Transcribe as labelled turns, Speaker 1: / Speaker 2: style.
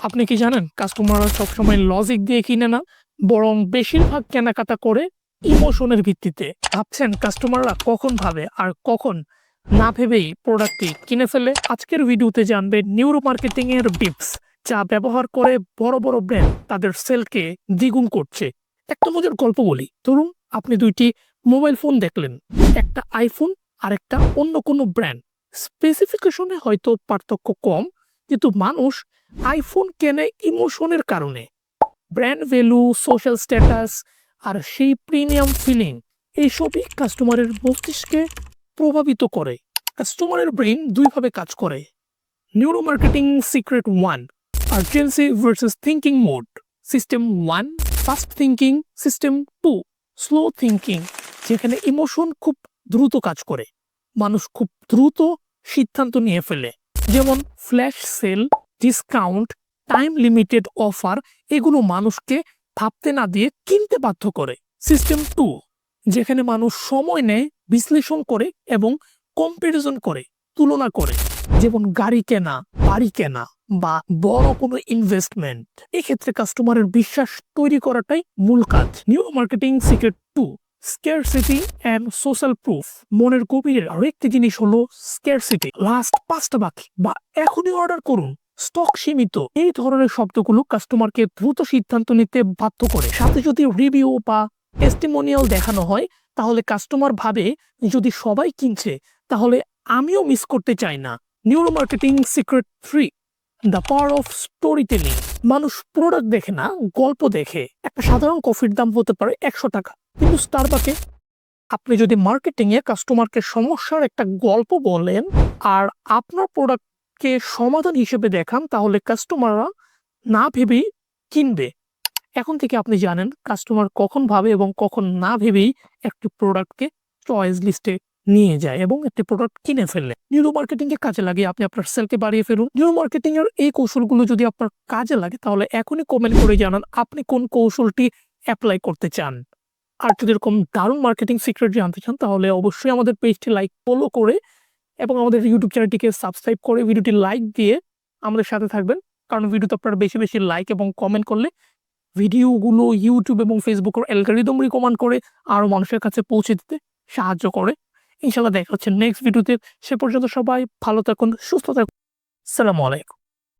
Speaker 1: আপনি কি জানেন কাস্টমাররা সবসময় লজিক দিয়ে কিনে না, বরং বেশিরভাগ কেনাকাটা করে ইমোশনের ভিত্তিতে। ভাবছেন কাস্টমাররা কখন ভাবে আর কখন না ভেবেই প্রোডাক্টটি কিনে ফেলে? আজকের ভিডিওতে জানবেন নিউরো মার্কেটিং এর টিপস, যা ব্যবহার করে বড় বড় ব্র্যান্ড তাদের সেলকে দ্বিগুণ করছে। একটা মজার গল্প বলি। ধরুন আপনি দুইটি মোবাইল ফোন দেখলেন, একটা আইফোন আর একটা অন্য কোনো ব্র্যান্ড। স্পেসিফিকেশনে হয়তো পার্থক্য কম, কিন্তু মানুষ আইফোন কেনে ইমোশনের কারণে। ব্র্যান্ড ভ্যালু, সোশ্যাল স্ট্যাটাস আর সেই প্রিমিয়াম ফিলিং, এইসবই কাস্টমারের মস্তিষ্কে প্রভাবিত করে। কাস্টমারের ব্রেইন দুইভাবে কাজ করে। Neuro marketing secret 1, urgency versus thinking mode. System 1 fast thinking, system 2 slow thinking, যেখানে ইমোশন খুব দ্রুত কাজ করে, মানুষ খুব দ্রুত সিদ্ধান্ত নিয়ে ফেলে। যেমন flash sell, discount, time limited offer, এগুলো মানুষকে ভাবতে না দিয়ে কিনতে বাধ্য করে। সিস্টেম 2, যেখানে মানুষ সময় নেয়, বিশ্লেষণ করে এবং কম্পারিজন করে, তুলনা করে। যেমন গাড়ি কেনা, বাড়ি কেনা বা বড় কোনো ইনভেস্টমেন্ট। এক্ষেত্রে কাস্টমারের বিশ্বাস তৈরি করাটাই মূল কাজ। New marketing secret 2, scarcity and social proof. মনের গভীরের আরেকটি জিনিস হলো স্ক্যারসিটি। লাস্ট 5টা বাকি বা এখনই অর্ডার করুন, স্টক সীমিত। এই ধরনের শব্দগুলো কাস্টমারকে দ্রুত সিদ্ধান্ত নিতে বাধ্য করে। সাথে যদি রিভিউ বা টেস্টিমোনিয়াল দেখানো হয়, তাহলে কাস্টমার ভাবে যদি সবাই কিনছে তাহলে আমিও মিস করতে চাই না। Neuro marketing secret 3, the power of story telling. মানুষ প্রোডাক্ট দেখে না, গল্প দেখে। একটা সাধারণ কফির দাম হতে পারে 100 টাকা, কিন্তু স্টারবাকে আপনি যদি মার্কেটিং এ কাস্টমারকে সমস্যার একটা গল্প বলেন আর আপনার প্রোডাক্টকে সমাধান হিসেবে দেখান, তাহলে কাস্টমাররা না ভেবেই কিনবে। এখন থেকে আপনি জানেন কাস্টমার কখন ভাবে এবং কখন না ভেবেই একটি প্রোডাক্টকে চয়েস লিস্টে নিয়ে যায় এবং একটি প্রোডাক্ট কিনে ফেললে। নিউরো মার্কেটিং কে কাজে লাগিয়ে আপনি আপনার সেলকে বাড়িয়ে ফেলুন। নিউরো মার্কেটিং এর এই কৌশলগুলো যদি আপনার কাজে লাগে, তাহলে এখনই কমেন্ট করে জানান আপনি কোন কৌশলটি অ্যাপ্লাই করতে চান। আর যদি এরকম দারুণ মার্কেটিং সিক্রেট জানতে চান, তাহলে অবশ্যই আমাদের পেজটি লাইক, ফলো করে এবং আমাদের ইউটিউব চ্যানেলটিকে সাবস্ক্রাইব করে ভিডিওটি লাইক দিয়ে আমাদের সাথে থাকবেন। কারণ ভিডিওতে আপনারা বেশি বেশি লাইক এবং কমেন্ট করলে ভিডিওগুলো ইউটিউব এবং ফেসবুকের অ্যালগরিদম রিকমেন্ড করে আরও মানুষের কাছে পৌঁছে দিতে সাহায্য করে। ইনশাআল্লাহ দেখা হচ্ছে নেক্সট ভিডিওতে। সে পর্যন্ত সবাই ভালো থাকুন, সুস্থ থাকুন। আসসালামু আলাইকুম।